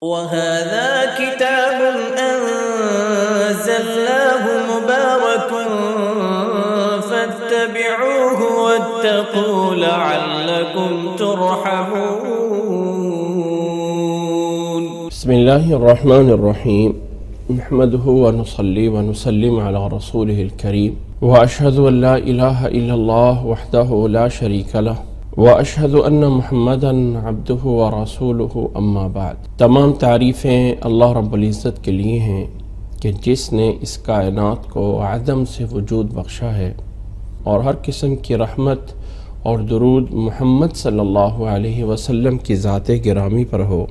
وَهَذَا كِتَابٌ أَنزَلْنَاهُ مُبَارَكٌ فَاتَّبِعُوهُ وَاتَّقُوا لَعَلَّكُمْ تُرْحَمُونَ. بسم الله الرحمن الرحيم. نحمده ونصلي ونسلم على رسوله الكريم وأشهد أن لا إله إلا الله وحده لا شريك له وأشهد أن محمدًا عبده ورسوله أما بعد. تمام تعریفیں اللہ رب العزت کے لیے ہیں کہ جس نے اس کائنات کو عدم سے وجود بخشا ہے، اور ہر قسم کی رحمت اور درود محمد صلی اللہ علیہ وسلم کی ذات گرامی پر ہو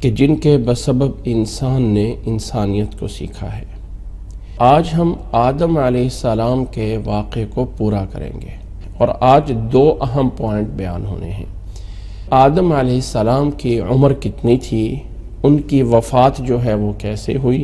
کہ جن کے بسبب انسان نے انسانیت کو سیکھا ہے۔ آج ہم آدم علیہ السلام کے واقعے کو پورا کریں گے، اور آج دو اہم پوائنٹ بیان ہونے ہیں۔ آدم علیہ السلام کی عمر کتنی تھی، ان کی وفات جو ہے وہ کیسے ہوئی،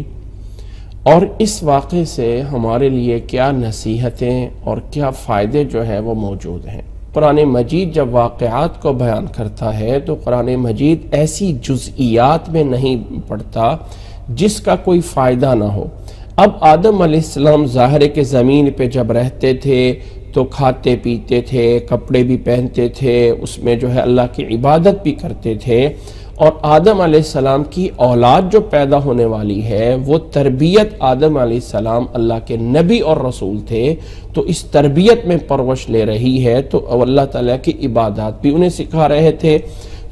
اور اس واقعے سے ہمارے لیے کیا نصیحتیں اور کیا فائدے جو ہے وہ موجود ہیں۔ قرآن مجید جب واقعات کو بیان کرتا ہے تو قرآن مجید ایسی جزئیات میں نہیں پڑھتا جس کا کوئی فائدہ نہ ہو۔ اب آدم علیہ السلام ظاہر کے زمین پہ جب رہتے تھے تو کھاتے پیتے تھے، کپڑے بھی پہنتے تھے، اس میں جو ہے اللہ کی عبادت بھی کرتے تھے، اور آدم علیہ السلام کی اولاد جو پیدا ہونے والی ہے وہ تربیت، آدم علیہ السلام اللہ کے نبی اور رسول تھے تو اس تربیت میں پرورش لے رہی ہے، تو اللہ تعالیٰ کی عبادات بھی انہیں سکھا رہے تھے۔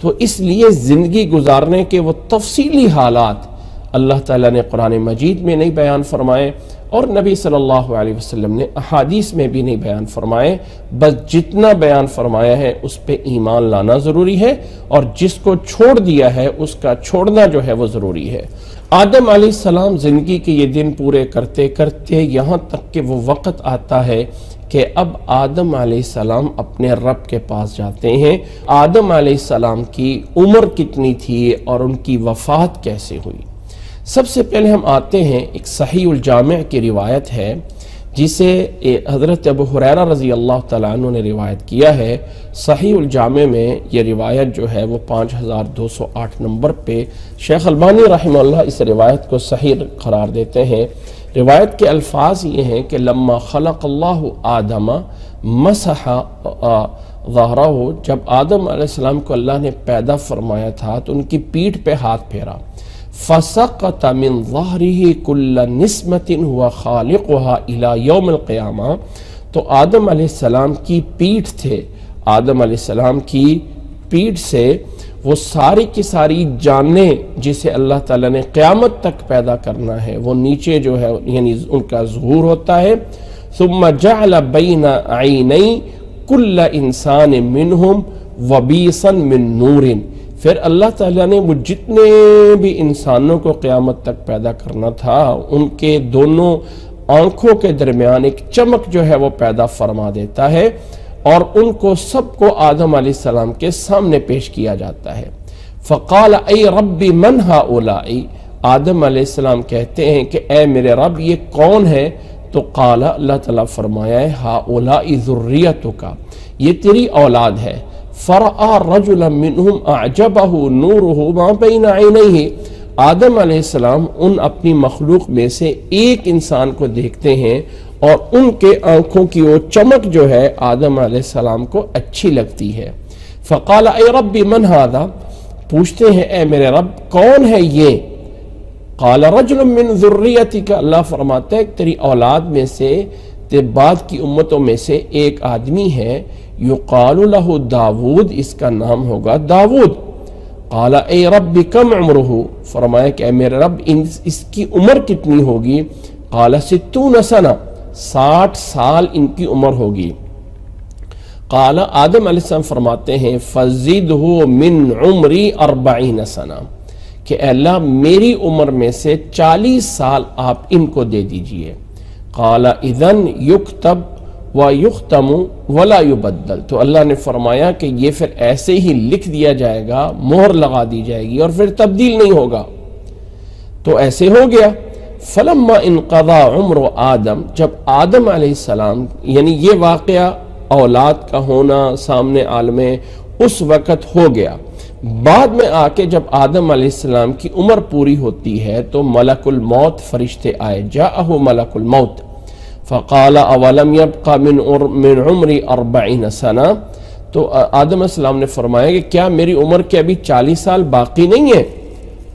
تو اس لیے زندگی گزارنے کے وہ تفصیلی حالات اللہ تعالیٰ نے قرآن مجید میں نہیں بیان فرمائے، اور نبی صلی اللہ علیہ وسلم نے احادیث میں بھی نہیں بیان فرمائے۔ بس جتنا بیان فرمایا ہے اس پہ ایمان لانا ضروری ہے، اور جس کو چھوڑ دیا ہے اس کا چھوڑنا جو ہے وہ ضروری ہے۔ آدم علیہ السلام زندگی کے یہ دن پورے کرتے کرتے یہاں تک کہ وہ وقت آتا ہے کہ اب آدم علیہ السلام اپنے رب کے پاس جاتے ہیں۔ آدم علیہ السلام کی عمر کتنی تھی اور ان کی وفات کیسے ہوئی؟ سب سے پہلے ہم آتے ہیں، ایک صحیح الجامع کی روایت ہے جسے حضرت ابو ہریرہ رضی اللہ تعالیٰ عنہ نے روایت کیا ہے۔ صحیح الجامع میں یہ روایت جو ہے وہ 5208 نمبر پہ شیخ البانی رحمہ اللہ اس روایت کو صحیح قرار دیتے ہیں۔ روایت کے الفاظ یہ ہیں کہ لما خلق اللہ آدم مسح ظہرہ، جب آدم علیہ السلام کو اللہ نے پیدا فرمایا تھا تو ان کی پیٹھ پہ ہاتھ پھیرا، فسقط من ظہرہ کل نسمۃ هو خالقها الى یوم القیامہ، تو آدم علیہ السلام کی پیٹھ تھے، آدم علیہ السلام کی پیٹھ سے وہ ساری کی ساری جانیں جسے اللہ تعالیٰ نے قیامت تک پیدا کرنا ہے وہ نیچے جو ہے یعنی ان کا ظہور ہوتا ہے۔ ثم جعل بین عینی کل انسان منہم وبیسا من نور، پھر اللہ تعالیٰ نے وہ جتنے بھی انسانوں کو قیامت تک پیدا کرنا تھا ان کے دونوں آنکھوں کے درمیان ایک چمک جو ہے وہ پیدا فرما دیتا ہے، اور ان کو سب کو آدم علیہ السلام کے سامنے پیش کیا جاتا ہے۔ فقال اے رب من ہؤلاء، آدم علیہ السلام کہتے ہیں کہ اے میرے رب یہ کون ہے؟ تو قال، اللہ تعالیٰ فرمایا ہے ہؤلاء ذریتک، یہ تیری اولاد ہے۔ فرآ رجلا منہم اعجبہ نورہ ما بین عینیہ، آدم علیہ السلام ان اپنی مخلوق میں سے ایک انسان کو دیکھتے ہیں اور ان کے آنکھوں کی وہ چمک جو ہے آدم علیہ السلام کو اچھی لگتی ہے۔ فقال اے رب من ھذا، پوچھتے ہیں اے میرے رب کون ہے یہ؟ قال رجل من ذریتک، اللہ فرماتا ہے تیری اولاد میں سے بعد کی امتوں میں سے ایک آدمی ہے، یقال لہ داود، اس کا نام ہوگا داود۔ قال اے رب کم عمرہ، فرمایا کہ اے میرے رب اس کی عمر کتنی ہوگی؟ قال 60 سنہ، 60 سال ان کی عمر ہوگی۔ قال، آدم علیہ السلام فرماتے ہیں فزدہ من عمری 40 سنہ، کہ اے اللہ میری عمر میں سے 40 سال آپ ان کو دے دیجئے۔ قال اذن یکتب وَيُخْتَمُ وَلَا يُبَدَّلُ، تو اللہ نے فرمایا کہ یہ پھر ایسے ہی لکھ دیا جائے گا، مہر لگا دی جائے گی اور پھر تبدیل نہیں ہوگا۔ تو ایسے ہو گیا۔ فَلَمَّا انْقَضَى عُمْرُ آدم، جب آدم علیہ السلام یعنی یہ واقعہ اولاد کا ہونا سامنے عالم اس وقت ہو گیا، بعد میں آ کے جب آدم علیہ السلام کی عمر پوری ہوتی ہے تو ملک الموت فرشتے آئے، جاءہ ملک الموت فقال اولم یبق من عمری 40 سنہ، تو آدم علیہ السلام نے فرمایا کہ کیا میری عمر کے ابھی 40 سال باقی نہیں ہے؟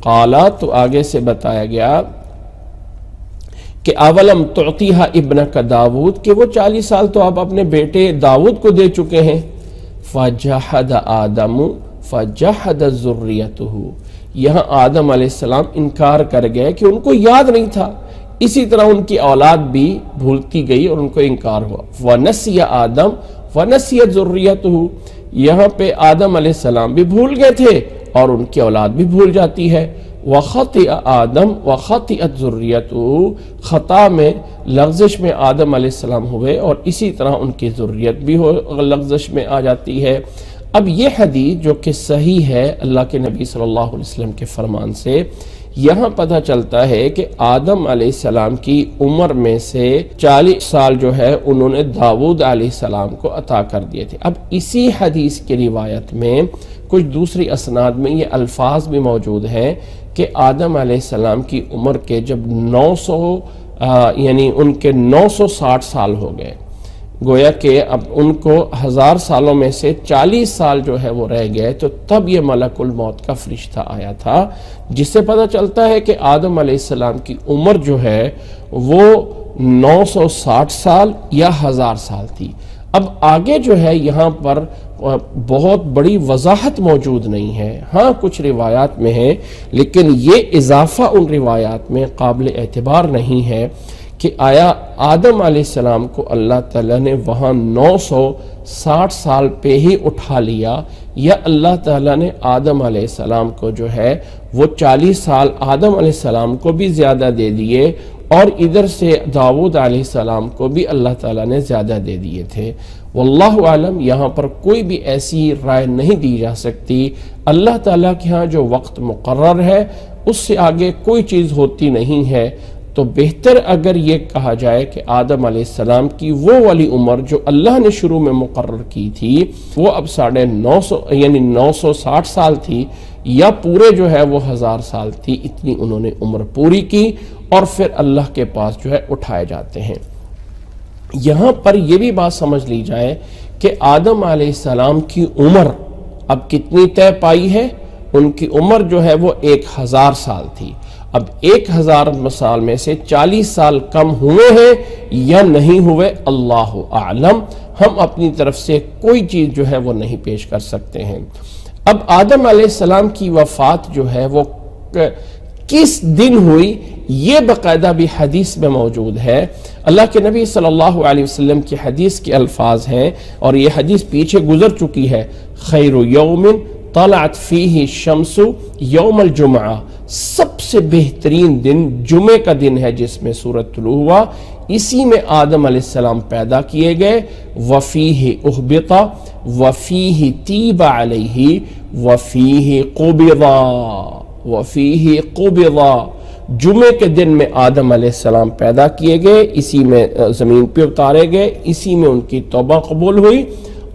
قالا، تو آگے سے بتایا گیا کہ اولم تعطیہا ابنک داود، کہ وہ 40 سال تو آپ اپنے بیٹے داود کو دے چکے ہیں۔ فجحد آدم فجحد ذریتہ، یہاں آدم علیہ السلام انکار کر گئے کہ ان کو یاد نہیں تھا، اسی طرح ان کی اولاد بھی بھولتی گئی اور ان کو انکار ہوا۔ ونسی آدم ونسیت ذریتہ، یہاں پہ آدم علیہ السلام بھی بھول گئے تھے اور ان کی اولاد بھی بھول جاتی ہے۔ وخطئ آدم وخطئت ذریتہ، خطا میں لغزش میں آدم علیہ السلام ہوئے اور اسی طرح ان کی ذریت بھی لغزش میں آ جاتی ہے۔ اب یہ حدیث جو کہ صحیح ہے اللہ کے نبی صلی اللہ علیہ وسلم کے فرمان سے، یہاں پتہ چلتا ہے کہ آدم علیہ السلام کی عمر میں سے 40 سال جو ہے انہوں نے داؤد علیہ السلام کو عطا کر دیے تھے۔ اب اسی حدیث کی روایت میں کچھ دوسری اسناد میں یہ الفاظ بھی موجود ہیں کہ آدم علیہ السلام کی عمر کے جب 960 سال ہو گئے، گویا کہ اب ان کو 1000 سالوں میں سے 40 سال جو ہے وہ رہ گئے، تو تب یہ ملک الموت کا فرشتہ آیا تھا، جس سے پتہ چلتا ہے کہ آدم علیہ السلام کی عمر جو ہے وہ 960 سال یا 1000 سال تھی۔ اب آگے جو ہے یہاں پر بہت بڑی وضاحت موجود نہیں ہے، ہاں کچھ روایات میں ہے، لیکن یہ اضافہ ان روایات میں قابل اعتبار نہیں ہے کہ آیا آدم علیہ السلام کو اللہ تعالیٰ نے وہاں 960 سال پہ ہی اٹھا لیا، یا اللہ تعالیٰ نے آدم علیہ السلام کو جو ہے وہ 40 سال آدم علیہ السلام کو بھی زیادہ دے دیے اور ادھر سے داؤد علیہ السلام کو بھی اللہ تعالیٰ نے زیادہ دے دیے تھے۔ واللہ عالم، یہاں پر کوئی بھی ایسی رائے نہیں دی جا سکتی۔ اللہ تعالیٰ کے ہاں جو وقت مقرر ہے اس سے آگے کوئی چیز ہوتی نہیں ہے، تو بہتر اگر یہ کہا جائے کہ آدم علیہ السلام کی وہ والی عمر جو اللہ نے شروع میں مقرر کی تھی وہ اب 960 سال تھی، یا پورے جو ہے وہ 1000 سال تھی، اتنی انہوں نے عمر پوری کی اور پھر اللہ کے پاس جو ہے اٹھائے جاتے ہیں۔ یہاں پر یہ بھی بات سمجھ لی جائے کہ آدم علیہ السلام کی عمر اب کتنی طے پائی ہے، ان کی عمر جو ہے وہ 1000 سال تھی۔ اب 1000 سال میں سے 40 سال کم ہوئے ہیں یا نہیں ہوئے، اللہ اعلم، ہم اپنی طرف سے کوئی چیز جو ہے وہ نہیں پیش کر سکتے ہیں۔ اب آدم علیہ السلام کی وفات جو ہے وہ کس دن ہوئی، یہ باقاعدہ بھی حدیث میں موجود ہے۔ اللہ کے نبی صلی اللہ علیہ وسلم کی حدیث کے الفاظ ہیں، اور یہ حدیث پیچھے گزر چکی ہے، خیر یوم طلعت فیہ الشمس یوم الجمعہ، سب سے بہترین دن جمعے کا دن ہے جس میں سورج طلوع ہوا، اسی میں آدم علیہ السلام پیدا کیے گئے۔ وفیہ اہبط وفیہ تیب علیہ وفیہ قبض وفیہ قبض، جمعے کے دن میں آدم علیہ السلام پیدا کیے گئے، اسی میں زمین پہ اتارے گئے، اسی میں ان کی توبہ قبول ہوئی،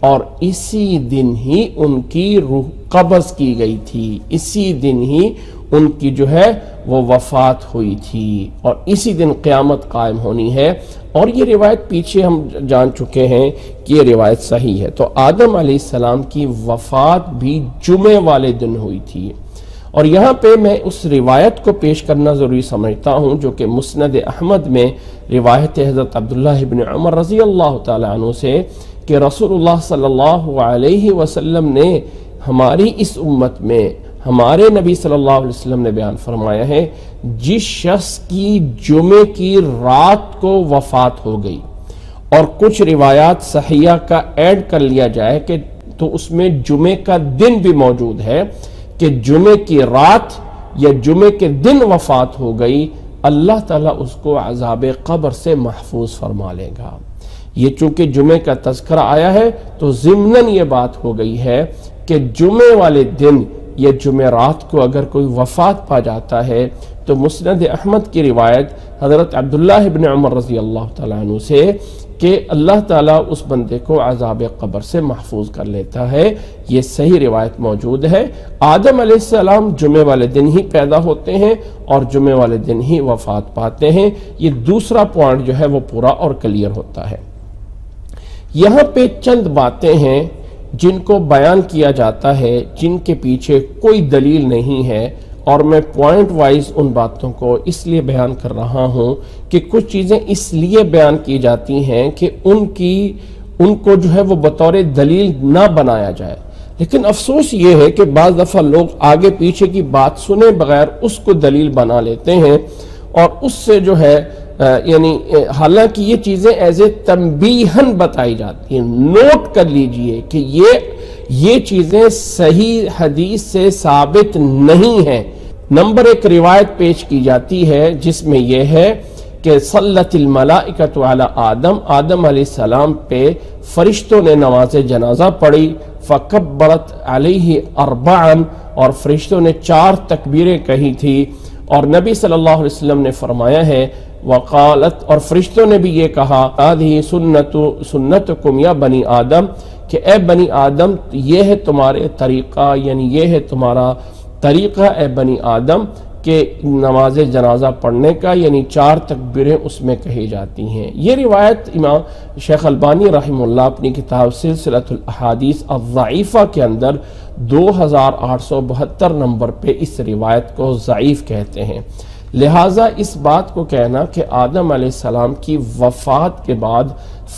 اور اسی دن ہی ان کی روح قبض کی گئی تھی، اسی دن ہی ان کی جو ہے وہ وفات ہوئی تھی، اور اسی دن قیامت قائم ہونی ہے۔ اور یہ روایت پیچھے ہم جان چکے ہیں کہ یہ روایت صحیح ہے۔ تو آدم علیہ السلام کی وفات بھی جمعے والے دن ہوئی تھی، اور یہاں پہ میں اس روایت کو پیش کرنا ضروری سمجھتا ہوں جو کہ مسند احمد میں روایت حضرت عبداللہ ابن عمر رضی اللہ تعالیٰ عنہ سے، کہ رسول اللہ صلی اللہ علیہ وسلم نے ہماری اس امت میں، ہمارے نبی صلی اللہ علیہ وسلم نے بیان فرمایا ہے، جس شخص کی جمعے کی رات کو وفات ہو گئی، اور کچھ روایات صحیحہ کا ایڈ کر لیا جائے کہ تو اس میں جمعے کا دن بھی موجود ہے، کہ جمعے کی رات یا جمعے کے دن وفات ہو گئی، اللہ تعالیٰ اس کو عذاب قبر سے محفوظ فرما لے گا۔ یہ چونکہ جمعے کا تذکرہ آیا ہے تو ضمناً یہ بات ہو گئی ہے کہ جمعے والے دن یا جمعرات کو اگر کوئی وفات پا جاتا ہے تو مسند احمد کی روایت حضرت عبداللہ ابن عمر رضی اللہ تعالیٰ عنہ سے کہ اللہ تعالیٰ اس بندے کو عذاب قبر سے محفوظ کر لیتا ہے، یہ صحیح روایت موجود ہے۔ آدم علیہ السلام جمعے والے دن ہی پیدا ہوتے ہیں اور جمعے والے دن ہی وفات پاتے ہیں۔ یہ دوسرا پوائنٹ جو ہے وہ پورا اور کلیئر ہوتا ہے۔ یہاں پہ چند باتیں ہیں جن کو بیان کیا جاتا ہے، جن کے پیچھے کوئی دلیل نہیں ہے، اور میں پوائنٹ وائز ان باتوں کو اس لیے بیان کر رہا ہوں کہ کچھ چیزیں اس لیے بیان کی جاتی ہیں کہ ان کو جو ہے وہ بطور دلیل نہ بنایا جائے، لیکن افسوس یہ ہے کہ بعض دفعہ لوگ آگے پیچھے کی بات سنے بغیر اس کو دلیل بنا لیتے ہیں، اور اس سے جو ہے یعنی حالانکہ یہ چیزیں ایز اے تنبیہن بتائی جاتی ہیں۔ نوٹ کر لیجئے کہ یہ چیزیں صحیح حدیث سے ثابت نہیں ہیں۔ نمبر 1 روایت پیش کی جاتی ہے جس میں یہ ہے کہ صلت الملائکۃ علی آدم علیہ السلام پہ فرشتوں نے نماز جنازہ پڑھی، فکبرت علیہ 4 اور فرشتوں نے 4 تکبیریں کہی تھی، اور نبی صلی اللہ علیہ وسلم نے فرمایا ہے وقالت، اور فرشتوں نے بھی یہ کہا هذه سنتکم یا بنی آدم، کہ اے بنی آدم یہ ہے تمہارے طریقہ، یعنی یہ ہے تمہارا طریقہ اے بنی آدم کہ نماز جنازہ پڑھنے کا، یعنی 4 تکبیریں اس میں کہی جاتی ہیں۔ یہ روایت امام شیخ البانی رحمہ اللہ اپنی کتاب سلسلۃ الاحادیث الضعیفہ کے اندر 2872 نمبر پہ اس روایت کو ضعیف کہتے ہیں۔ لہٰذا اس بات کو کہنا کہ آدم علیہ السلام کی وفات کے بعد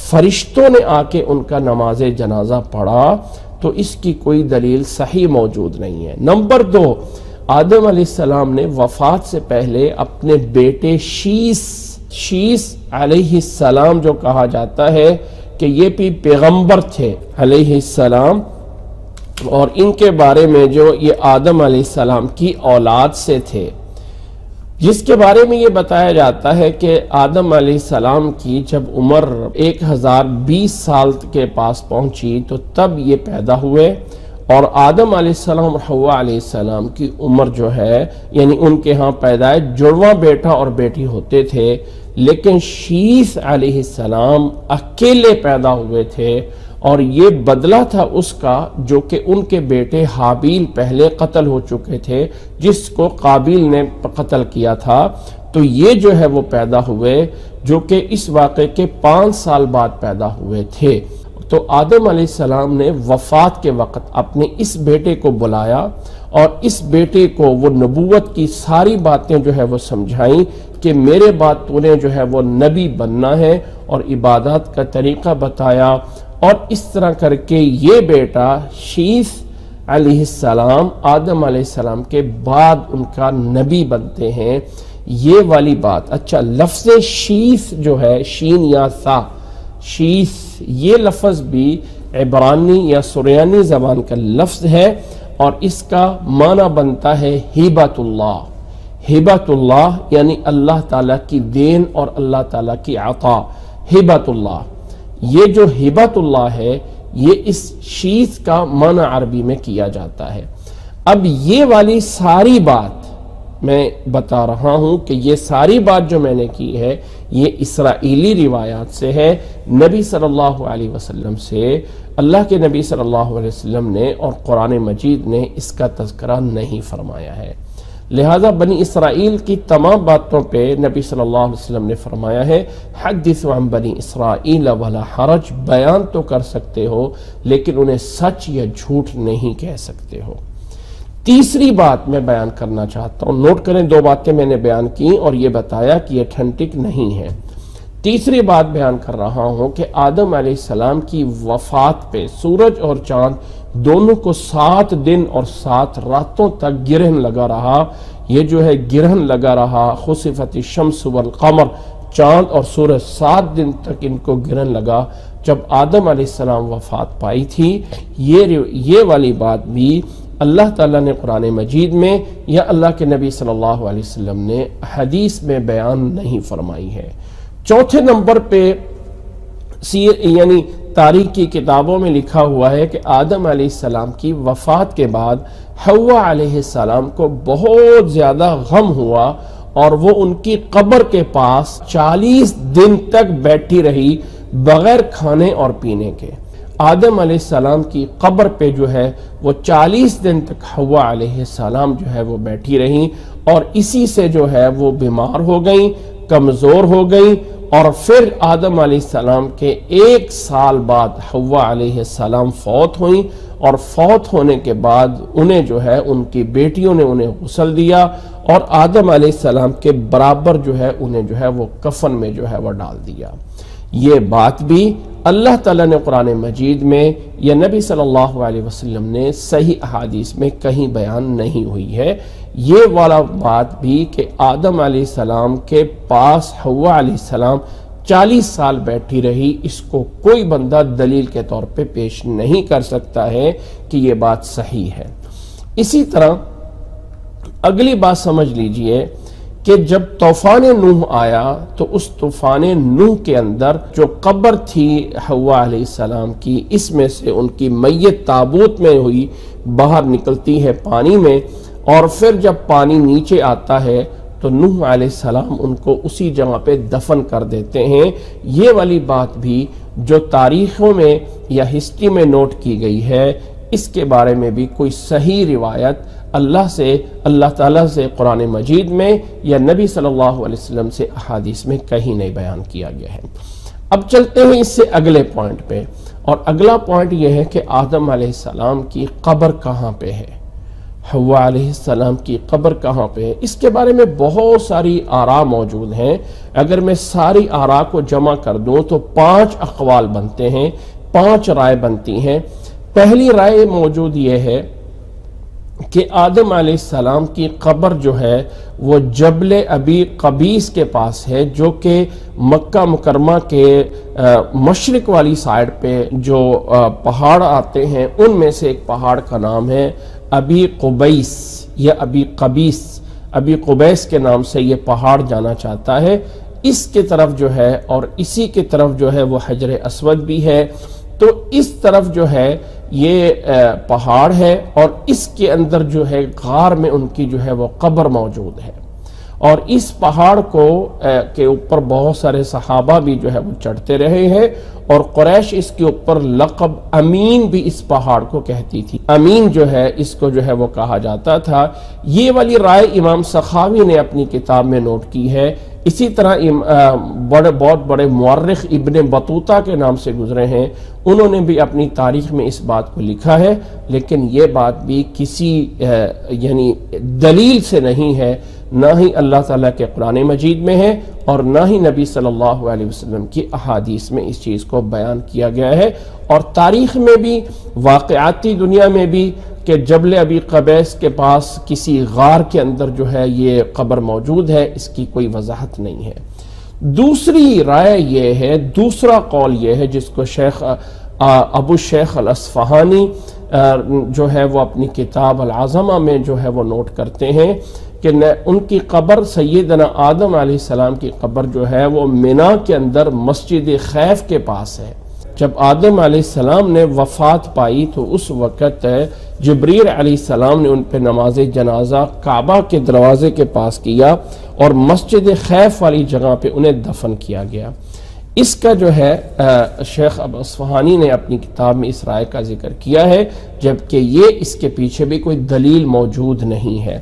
فرشتوں نے آ کے ان کا نماز جنازہ پڑھا، تو اس کی کوئی دلیل صحیح موجود نہیں ہے۔ نمبر 2، آدم علیہ السلام نے وفات سے پہلے اپنے بیٹے شیس علیہ السلام جو کہا جاتا ہے کہ یہ بھی پیغمبر تھے علیہ السلام، اور ان کے بارے میں جو یہ آدم علیہ السلام کی اولاد سے تھے، جس کے بارے میں یہ بتایا جاتا ہے کہ آدم علیہ السلام کی جب عمر 1020 سال کے پاس پہنچی تو تب یہ پیدا ہوئے، اور آدم علیہ السلام اور حوا علیہ السلام کی عمر جو ہے یعنی ان کے ہاں پیدائش جڑواں بیٹا اور بیٹی ہوتے تھے، لیکن شیس علیہ السلام اکیلے پیدا ہوئے تھے، اور یہ بدلہ تھا اس کا جو کہ ان کے بیٹے حابیل پہلے قتل ہو چکے تھے، جس کو قابیل نے قتل کیا تھا۔ تو یہ جو ہے وہ پیدا ہوئے، جو کہ اس واقعے کے 5 سال بعد پیدا ہوئے تھے۔ تو آدم علیہ السلام نے وفات کے وقت اپنے اس بیٹے کو بلایا، اور اس بیٹے کو وہ نبوت کی ساری باتیں جو ہے وہ سمجھائیں کہ میرے بعد تو نے جو ہے وہ نبی بننا ہے، اور عبادات کا طریقہ بتایا، اور اس طرح کر کے یہ بیٹا شیس علیہ السلام آدم علیہ السلام کے بعد ان کا نبی بنتے ہیں۔ یہ والی بات۔ اچھا، لفظ شیس جو ہے شین یا سا، شیس، یہ لفظ بھی عبرانی یا سریانی زبان کا لفظ ہے، اور اس کا معنی بنتا ہے ہبۃ اللہ۔ ہبۃ اللہ یعنی اللہ تعالیٰ کی دین اور اللہ تعالیٰ کی عطا، ہبۃ اللہ۔ یہ جو ہبۃ اللہ ہے یہ اس شیس کا معنی عربی میں کیا جاتا ہے۔ اب یہ والی ساری بات میں بتا رہا ہوں کہ یہ ساری بات جو میں نے کی ہے یہ اسرائیلی روایات سے ہے، نبی صلی اللہ علیہ وسلم سے، اللہ کے نبی صلی اللہ علیہ وسلم نے اور قرآن مجید نے اس کا تذکرہ نہیں فرمایا ہے۔ لہذا بنی اسرائیل کی تمام باتوں پہ نبی صلی اللہ علیہ وسلم نے فرمایا ہے حدثوا عن بنی اسرائیل ولا حرج، بیان تو کر سکتے ہو لیکن انہیں سچ یا جھوٹ نہیں کہہ سکتے ہو۔ تیسری بات میں بیان کرنا چاہتا ہوں، نوٹ کریں 2 باتیں میں نے بیان کی اور یہ بتایا کہ یہ اتھینٹک نہیں ہے۔ تیسری بات بیان کر رہا ہوں کہ آدم علیہ السلام کی وفات پہ سورج اور چاند دونوں کو 7 دن اور 7 راتوں تک گرہن لگا رہا۔ یہ جو ہے گرہن لگا رہا، خسفت الشمس والقمر، چاند اور سورج 7 دن تک ان کو گرہن لگا جب آدم علیہ السلام وفات پائی تھی۔ یہ والی بات بھی اللہ تعالیٰ نے قرآن مجید میں یا اللہ کے نبی صلی اللہ علیہ وسلم نے حدیث میں بیان نہیں فرمائی ہے۔ چوتھے نمبر پہ یعنی تاریخ کی کتابوں میں لکھا ہوا ہے کہ آدم علیہ السلام کی وفات کے بعد حوا علیہ السلام کو بہت زیادہ غم ہوا، اور وہ ان کی قبر کے پاس 40 دن تک بیٹھی رہی بغیر کھانے اور پینے کے۔ آدم علیہ السلام کی قبر پہ جو ہے وہ 40 دن تک حوا علیہ السلام جو ہے وہ بیٹھی رہیں، اور اسی سے جو ہے وہ بیمار ہو گئیں، کمزور ہو گئیں، اور پھر آدم علیہ السلام کے 1 سال بعد حوا علیہ السلام فوت ہوئیں، اور فوت ہونے کے بعد انہیں جو ہے ان کی بیٹیوں نے انہیں غسل دیا، اور آدم علیہ السلام کے برابر جو ہے انہیں جو ہے وہ کفن میں جو ہے وہ ڈال دیا۔ یہ بات بھی اللہ تعالیٰ نے قرآن مجید میں یا نبی صلی اللہ علیہ وسلم نے صحیح احادیث میں کہیں بیان نہیں ہوئی ہے۔ یہ والا بات بھی کہ آدم علیہ السلام کے پاس حوا علیہ السلام 40 سال بیٹھی رہی، اس کو کوئی بندہ دلیل کے طور پہ پیش نہیں کر سکتا ہے کہ یہ بات صحیح ہے۔ اسی طرح اگلی بات سمجھ لیجئے کہ جب طوفان نوح آیا تو اس طوفان نوح کے اندر جو قبر تھی حوا علیہ السلام کی، اس میں سے ان کی میت تابوت میں ہوئی باہر نکلتی ہے پانی میں، اور پھر جب پانی نیچے آتا ہے تو نوح علیہ السلام ان کو اسی جگہ پہ دفن کر دیتے ہیں۔ یہ والی بات بھی جو تاریخوں میں یا ہسٹری میں نوٹ کی گئی ہے، اس کے بارے میں بھی کوئی صحیح روایت اللہ تعالیٰ سے قرآن مجید میں یا نبی صلی اللہ علیہ وسلم سے احادیث میں کہیں نہیں بیان کیا گیا ہے۔ اب چلتے ہیں اس سے اگلے پوائنٹ پہ، اور اگلا پوائنٹ یہ ہے کہ آدم علیہ السلام کی قبر کہاں پہ ہے، حوا علیہ السلام کی قبر کہاں پہ ہے۔ اس کے بارے میں بہت ساری آراء موجود ہیں۔ اگر میں ساری آراء کو جمع کر دوں تو 5 اقوال بنتے ہیں، 5 رائے بنتی ہیں۔ پہلی رائے موجود یہ ہے کہ آدم علیہ السلام کی قبر جو ہے وہ جبل ابی قبیس کے پاس ہے، جو کہ مکہ مکرمہ کے مشرق والی سائڈ پہ جو پہاڑ آتے ہیں ان میں سے ایک پہاڑ کا نام ہے ابی قبیس یا ابی قبیس۔ ابی قبیس کے نام سے یہ پہاڑ جانا چاہتا ہے۔ اس کی طرف جو ہے اور اسی کی طرف جو ہے وہ حجر اسود بھی ہے، تو اس طرف جو ہے یہ پہاڑ ہے، اور اس کے اندر جو ہے غار میں ان کی جو ہے وہ قبر موجود ہے، اور اس پہاڑ کو کے اوپر بہت سارے صحابہ بھی جو ہے وہ چڑھتے رہے ہیں، اور قریش اس کے اوپر لقب امین بھی اس پہاڑ کو کہتی تھی۔ امین جو ہے اس کو جو ہے وہ کہا جاتا تھا۔ یہ والی رائے امام سخاوی نے اپنی کتاب میں نوٹ کی ہے۔ اسی طرح بہت بڑے مورخ ابن بطوطہ کے نام سے گزرے ہیں، انہوں نے بھی اپنی تاریخ میں اس بات کو لکھا ہے، لیکن یہ بات بھی کسی یعنی دلیل سے نہیں ہے، نہ ہی اللہ تعالیٰ کے قرآن مجید میں ہے اور نہ ہی نبی صلی اللہ علیہ وسلم کی احادیث میں اس چیز کو بیان کیا گیا ہے، اور تاریخ میں بھی واقعاتی دنیا میں بھی کہ جبل ابی قبیس کے پاس کسی غار کے اندر جو ہے یہ قبر موجود ہے، اس کی کوئی وضاحت نہیں ہے۔ دوسری رائے یہ ہے، دوسرا قول یہ ہے جس کو شیخ ابو شیخ الاصفہانی جو ہے وہ اپنی کتاب العظمہ میں جو ہے وہ نوٹ کرتے ہیں کہ ان کی قبر سیدنا آدم علیہ السلام کی قبر جو ہے وہ منا کے اندر مسجد خیف کے پاس ہے۔ جب آدم علیہ السلام نے وفات پائی تو اس وقت جبریل علیہ السلام نے ان پہ نماز جنازہ کعبہ کے دروازے کے پاس کیا، اور مسجد خیف والی جگہ پہ انہیں دفن کیا گیا۔ اس کا جو ہے شیخ ابو اصفہانی نے اپنی کتاب میں اس رائے کا ذکر کیا ہے، جبکہ یہ اس کے پیچھے بھی کوئی دلیل موجود نہیں ہے۔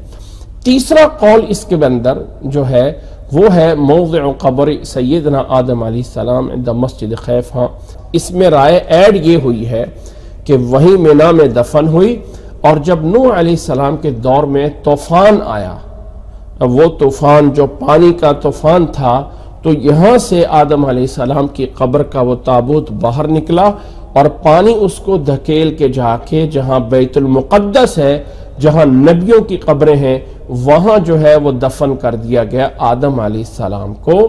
تیسرا قول اس کے اندر جو ہے وہ ہے موضع قبر سیدنا آدم علیہ السلام عند مسجد خیف۔ ہاں، اس میں رائے ایڈ یہ ہوئی ہے کہ وہیں مینا میں دفن ہوئی، اور جب نوح علیہ السلام کے دور میں طوفان آیا، وہ طوفان جو پانی کا طوفان تھا، تو یہاں سے آدم علیہ السلام کی قبر کا وہ تابوت باہر نکلا، اور پانی اس کو دھکیل کے جا کے جہاں بیت المقدس ہے، جہاں نبیوں کی قبریں ہیں، وہاں جو ہے وہ دفن کر دیا گیا آدم علیہ السلام کو۔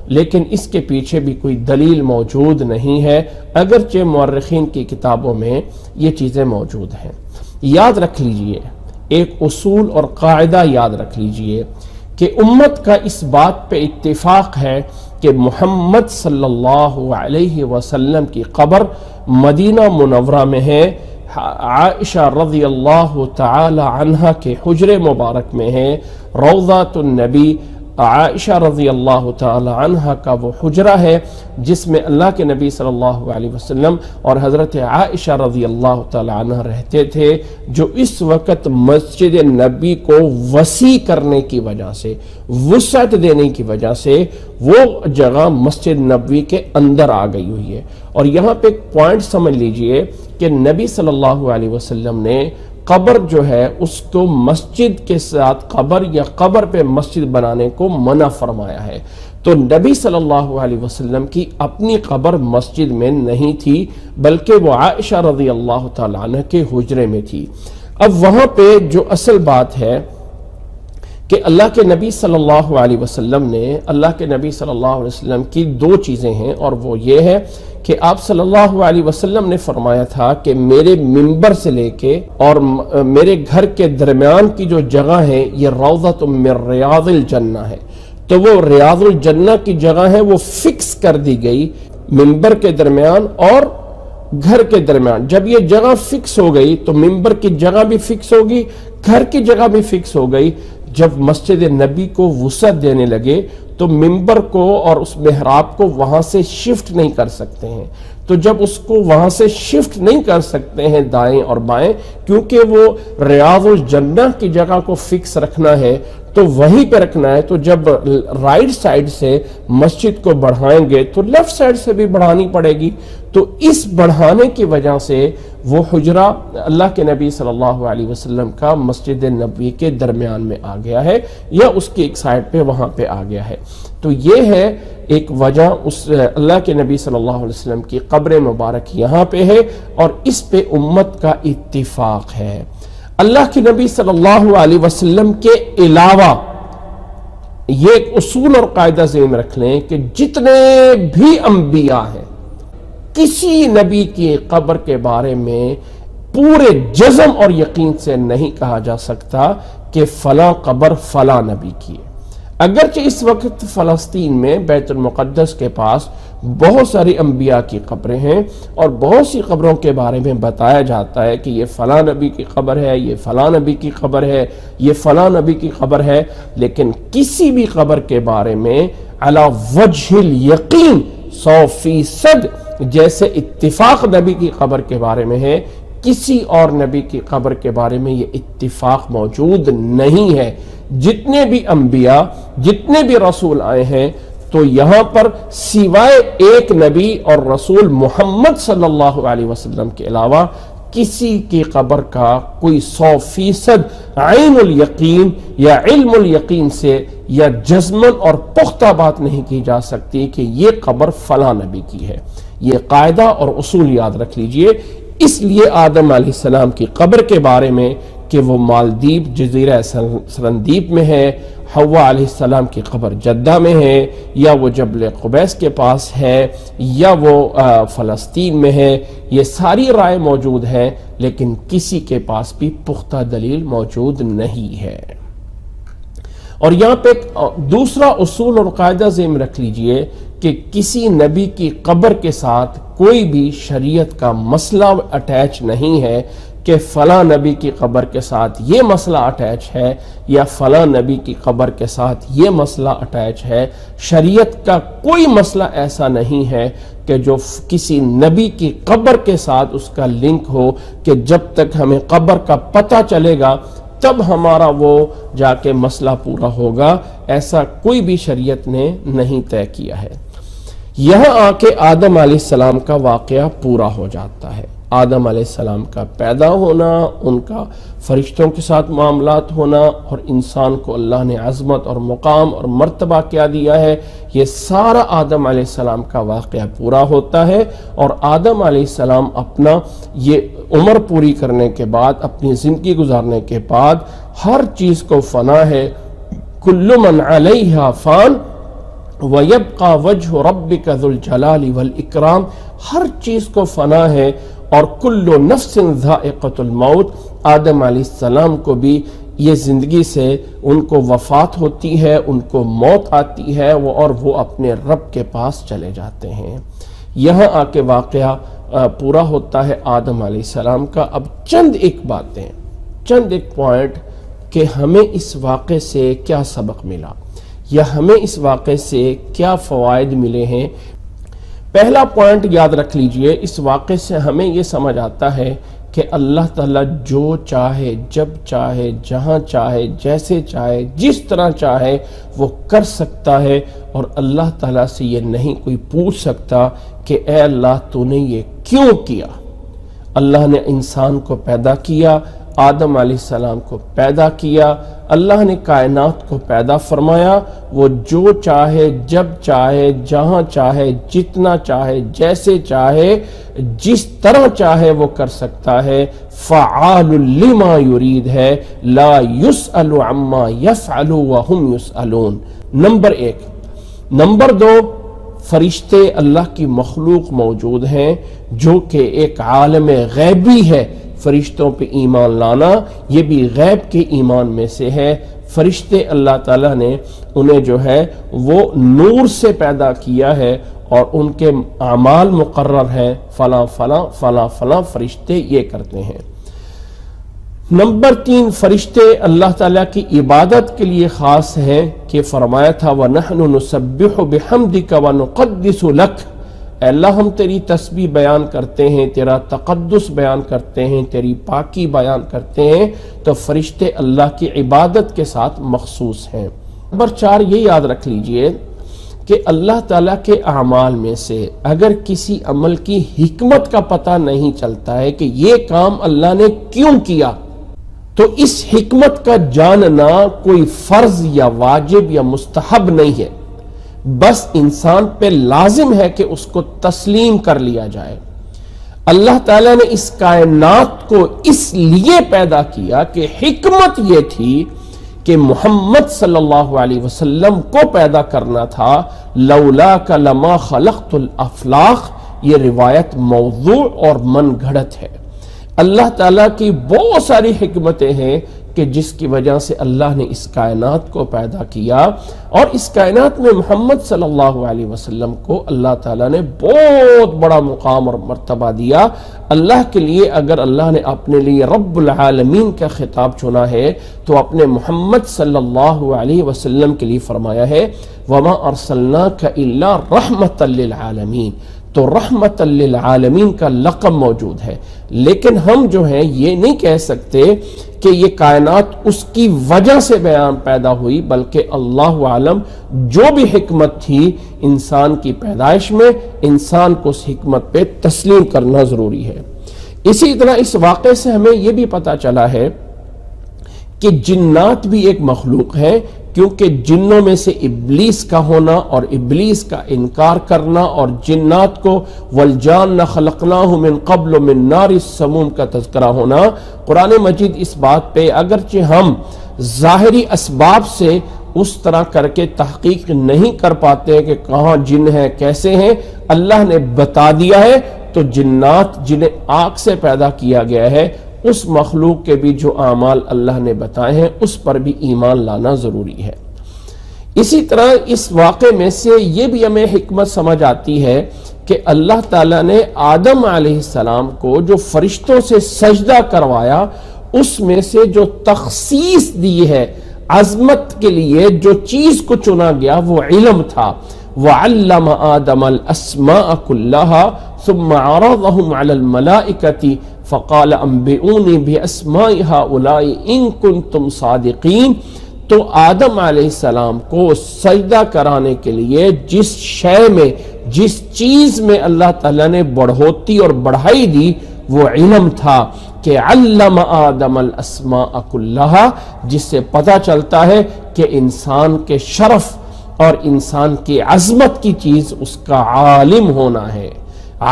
لیکن اس کے پیچھے بھی کوئی دلیل موجود نہیں ہے، اگرچہ مورخین کی کتابوں میں یہ چیزیں موجود ہیں۔ یاد رکھ لیجئے، ایک اصول اور قاعدہ یاد رکھ لیجئے کہ امت کا اس بات پہ اتفاق ہے کہ محمد صلی اللہ علیہ وسلم کی قبر مدینہ منورہ میں ہے، عائشہ رضی اللہ تعالی عنہا کے حجر مبارک میں ہے، روضۃ النبی عائشہ رضی اللہ تعالی عنہ کا وہ حجرہ ہے جس میں اللہ کے نبی صلی اللہ علیہ وسلم اور حضرت عائشہ رضی اللہ تعالی عنہ رہتے تھے، جو اس وقت مسجد نبی کو وسیع کرنے کی وجہ سے، وسعت دینے کی وجہ سے وہ جگہ مسجد نبوی کے اندر آ گئی ہوئی ہے۔ اور یہاں پہ ایک پوائنٹ سمجھ لیجئے کہ نبی صلی اللہ علیہ وسلم نے قبر جو ہے اس کو مسجد کے ساتھ قبر یا قبر پہ مسجد بنانے کو منع فرمایا ہے۔ تو نبی صلی اللہ علیہ وسلم کی اپنی قبر مسجد میں نہیں تھی، بلکہ وہ عائشہ رضی اللہ تعالیٰ عنہ کے حجرے میں تھی۔ اب وہاں پہ جو اصل بات ہے کہ اللہ کے نبی صلی اللہ علیہ وسلم نے، اللہ کے نبی صلی اللہ علیہ وسلم کی دو چیزیں ہیں، اور وہ یہ ہے کہ آپ صلی اللہ علیہ وسلم نے فرمایا تھا کہ میرے منبر سے لے کے اور میرے گھر کے درمیان کی جو جگہ ہے یہ روضۃ من ریاض الجنہ ہے۔ تو وہ ریاض الجنہ کی جگہ ہے، وہ فکس کر دی گئی منبر کے درمیان اور گھر کے درمیان۔ جب یہ جگہ فکس ہو گئی تو منبر کی جگہ بھی فکس ہوگی، گھر کی جگہ بھی فکس ہو گئی۔ جب مسجد نبی کو وسعت دینے لگے تو منبر کو اور اس محراب کو وہاں سے شفٹ نہیں کر سکتے ہیں۔ تو جب اس کو وہاں سے شفٹ نہیں کر سکتے ہیں دائیں اور بائیں، کیونکہ وہ ریاض الجنہ کی جگہ کو فکس رکھنا ہے تو وہیں پہ رکھنا ہے، تو جب رائٹ سائڈ سے مسجد کو بڑھائیں گے تو لیفٹ سائڈ سے بھی بڑھانی پڑے گی۔ تو اس بڑھانے کی وجہ سے وہ حجرہ اللہ کے نبی صلی اللہ علیہ وسلم کا مسجد نبوی کے درمیان میں آ گیا ہے، یا اس کی ایک سائڈ پہ وہاں پہ آ گیا ہے۔ تو یہ ہے ایک وجہ، اس اللہ کے نبی صلی اللہ علیہ وسلم کی قبر مبارک یہاں پہ ہے، اور اس پہ امت کا اتفاق ہے۔ اللہ کے نبی صلی اللہ علیہ وسلم کے علاوہ یہ ایک اصول اور قاعدہ ذہن میں رکھ لیں کہ جتنے بھی انبیاء ہیں، کسی نبی کی قبر کے بارے میں پورے جزم اور یقین سے نہیں کہا جا سکتا کہ فلاں قبر فلاں نبی کی ہے۔ اگرچہ اس وقت فلسطین میں بیت المقدس کے پاس بہت ساری انبیاء کی قبریں ہیں، اور بہت سی قبروں کے بارے میں بتایا جاتا ہے کہ یہ فلاں نبی کی قبر ہے، یہ فلاں نبی کی قبر ہے، یہ فلاں نبی کی قبر ہے، لیکن کسی بھی قبر کے بارے میں علی وجہ الیقین 100% جیسے اتفاق نبی کی قبر کے بارے میں ہے، کسی اور نبی کی قبر کے بارے میں یہ اتفاق موجود نہیں ہے۔ جتنے بھی انبیاء، جتنے بھی رسول آئے ہیں، تو یہاں پر سوائے ایک نبی اور رسول محمد صلی اللہ علیہ وسلم کے علاوہ کسی کی قبر کا کوئی 100% عین الیقین یا علم الیقین سے یا جزمن اور پختہ بات نہیں کی جا سکتی کہ یہ قبر فلاں نبی کی ہے۔ یہ قاعدہ اور اصول یاد رکھ لیجئے۔ اس لیے آدم علیہ السلام کی قبر کے بارے میں کہ وہ مالدیپ جزیرہ سرندیپ میں ہے، حوا علیہ السلام کی قبر جدہ میں ہے، یا وہ جبل قبیس کے پاس ہے، یا وہ فلسطین میں ہے، یہ ساری رائے موجود ہیں، لیکن کسی کے پاس بھی پختہ دلیل موجود نہیں ہے۔ اور یہاں پہ دوسرا اصول اور قاعدہ ذہن رکھ لیجئے کہ کسی نبی کی قبر کے ساتھ کوئی بھی شریعت کا مسئلہ اٹیچ نہیں ہے کہ فلاں نبی کی قبر کے ساتھ یہ مسئلہ اٹیچ ہے یا فلاں نبی کی قبر کے ساتھ یہ مسئلہ اٹیچ ہے۔ شریعت کا کوئی مسئلہ ایسا نہیں ہے کہ جو کسی نبی کی قبر کے ساتھ اس کا لنک ہو کہ جب تک ہمیں قبر کا پتہ چلے گا تب ہمارا وہ جا کے مسئلہ پورا ہوگا، ایسا کوئی بھی شریعت نے نہیں طے کیا ہے۔ یہاں آ کے آدم علیہ السلام کا واقعہ پورا ہو جاتا ہے۔ آدم علیہ السلام کا پیدا ہونا، ان کا فرشتوں کے ساتھ معاملات ہونا، اور انسان کو اللہ نے عظمت اور مقام اور مرتبہ کیا دیا ہے، یہ سارا آدم علیہ السلام کا واقعہ پورا ہوتا ہے۔ اور آدم علیہ السلام اپنا یہ عمر پوری کرنے کے بعد، اپنی زندگی گزارنے کے بعد، ہر چیز کو فنا ہے۔ کل من علیہا فان وَيَبْقَى وَجْهُ رَبِّكَ ذُو الْجَلَالِ وَالْإِكْرَامِ، ہر چیز کو فنا ہے، اور کل نفس ذائقۃ الموت، آدم علیہ السلام کو بھی یہ زندگی سے ان کو وفات ہوتی ہے، ان کو موت آتی ہے، اور وہ اپنے رب کے پاس چلے جاتے ہیں۔ یہاں آ کے واقعہ پورا ہوتا ہے آدم علیہ السلام کا۔ اب چند ایک باتیں، چند ایک پوائنٹ کہ ہمیں اس واقعے سے کیا سبق ملا۔ یا ہمیں اس واقعے سے کیا فوائد ملے ہیں؟ پہلا پوائنٹ یاد رکھ لیجئے، اس واقعے سے ہمیں یہ سمجھ آتا ہے کہ اللہ تعالیٰ جو چاہے، جب چاہے، جہاں چاہے، جیسے چاہے، جس طرح چاہے وہ کر سکتا ہے، اور اللہ تعالیٰ سے یہ نہیں کوئی پوچھ سکتا کہ اے اللہ تو نے یہ کیوں کیا۔ اللہ نے انسان کو پیدا کیا، آدم علیہ السلام کو پیدا کیا، اللہ نے کائنات کو پیدا فرمایا، وہ جو چاہے، جب چاہے، جہاں چاہے، جتنا چاہے، جیسے چاہے، جس طرح چاہے وہ کر سکتا ہے۔ فعال لما یرید ہے، لا یسأل عما یفعل وہم یسألون۔ نمبر 1۔ نمبر 2، فرشتے اللہ کی مخلوق موجود ہیں جو کہ ایک عالم غیبی ہے۔ فرشتوں پہ ایمان لانا یہ بھی غیب کے ایمان میں سے ہے۔ فرشتے اللہ تعالیٰ نے انہیں جو ہے وہ نور سے پیدا کیا ہے، اور ان کے اعمال مقرر ہیں، فلاں فلاں فلاں فلاں فرشتے یہ کرتے ہیں۔ نمبر 3، فرشتے اللہ تعالیٰ کی عبادت کے لیے خاص ہیں کہ فرمایا تھا وَنَحْنُ نُسَبِّحُ بِحَمْدِكَ وَنُقَدِّسُ لَكَ، اے اللہ ہم تیری تسبیح بیان کرتے ہیں، تیرا تقدس بیان کرتے ہیں، تیری پاکی بیان کرتے ہیں۔ تو فرشتے اللہ کی عبادت کے ساتھ مخصوص ہیں۔ نمبر 4، یہ یاد رکھ لیجئے کہ اللہ تعالیٰ کے اعمال میں سے اگر کسی عمل کی حکمت کا پتہ نہیں چلتا ہے کہ یہ کام اللہ نے کیوں کیا، تو اس حکمت کا جاننا کوئی فرض یا واجب یا مستحب نہیں ہے، بس انسان پہ لازم ہے کہ اس کو تسلیم کر لیا جائے۔ اللہ تعالیٰ نے اس کائنات کو اس لیے پیدا کیا کہ حکمت یہ تھی کہ محمد صلی اللہ علیہ وسلم کو پیدا کرنا تھا۔ لولاک لما خلقت الافلاق، یہ روایت موضوع اور من گھڑت ہے۔ اللہ تعالیٰ کی بہت ساری حکمتیں ہیں کہ جس کی وجہ سے اللہ نے اس کائنات کو پیدا کیا، اور اس کائنات میں محمد صلی اللہ علیہ وسلم کو اللہ تعالیٰ نے بہت بڑا مقام اور مرتبہ دیا۔ اللہ کے لیے اگر اللہ نے اپنے لیے رب العالمین کا خطاب چنا ہے تو اپنے محمد صلی اللہ علیہ وسلم کے لیے فرمایا ہے وَمَا أَرْسَلْنَاكَ إِلَّا رَحْمَةً لِّلْعَالَمِينَ، تو رحمت للعالمین کا لقب موجود ہے۔ لیکن ہم جو ہیں یہ نہیں کہہ سکتے کہ یہ کائنات اس کی وجہ سے بیان پیدا ہوئی، بلکہ اللہ عالم جو بھی حکمت تھی انسان کی پیدائش میں، انسان کو اس حکمت پہ تسلیم کرنا ضروری ہے۔ اسی طرح اس واقعے سے ہمیں یہ بھی پتہ چلا ہے کہ جنات بھی ایک مخلوق ہے، کیونکہ جنوں میں سے ابلیس کا ہونا اور ابلیس کا انکار کرنا، اور جنات کو والجان خلقناہ من قبل من نار السموم کا تذکرہ ہونا، قرآن مجید اس بات پہ اگرچہ ہم ظاہری اسباب سے اس طرح کر کے تحقیق نہیں کر پاتے کہ کہاں جن ہیں، کیسے ہیں، اللہ نے بتا دیا ہے۔ تو جنات جنہیں آگ سے پیدا کیا گیا ہے، اس مخلوق کے بھی جو اعمال اللہ نے بتائے ہیں اس پر بھی ایمان لانا ضروری ہے۔ اسی طرح اس واقعے میں سے یہ بھی ہمیں حکمت سمجھ آتی ہے کہ اللہ تعالیٰ نے آدم علیہ السلام کو جو فرشتوں سے سجدہ کروایا، اس میں سے جو تخصیص دی ہے، عظمت کے لیے جو چیز کو چنا گیا وہ علم تھا۔ وَعَلَّمَ آدَمَ الْأَسْمَاءَ كُلَّهَا ثُمَّ عَرَضَهُمْ عَلَى الْمَلَائِكَةِ فَقَالَ أَنْبِئُونِي بِأَسْمَاءِ هَؤُلَاءِ إِن كُنتُمْ صَادِقِينَ۔ تو آدم علیہ السلام کو سجدہ کرانے کے لیے جس شے میں، جس چیز میں اللہ تعالیٰ نے بڑھوتی اور بڑھائی دی وہ علم تھا کہ علم آدم الاسماء کلھا، جس سے پتہ چلتا ہے کہ انسان کے شرف اور انسان کی عظمت کی چیز اس کا عالم ہونا ہے،